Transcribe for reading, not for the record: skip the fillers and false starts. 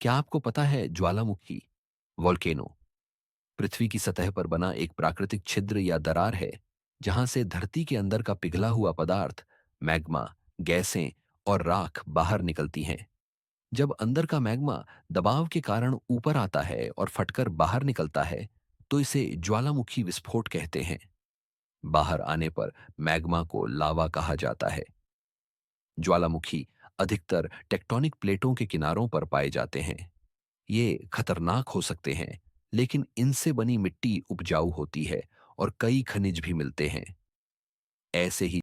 क्या आपको पता है ज्वालामुखी वोल्केनो पृथ्वी की सतह पर बना एक प्राकृतिक छिद्र या दरार है जहां से धरती के अंदर का पिघला हुआ पदार्थ मैग्मा, गैसें और राख बाहर निकलती हैं। जब अंदर का मैग्मा दबाव के कारण ऊपर आता है और फटकर बाहर निकलता है तो इसे ज्वालामुखी विस्फोट कहते हैं। बाहर आने पर मैग्मा को लावा कहा जाता है। ज्वालामुखी अधिकतर टेक्टोनिक प्लेटों के किनारों पर पाए जाते हैं। ये खतरनाक हो सकते हैं, लेकिन इनसे बनी मिट्टी उपजाऊ होती है और कई खनिज भी मिलते हैं। ऐसे ही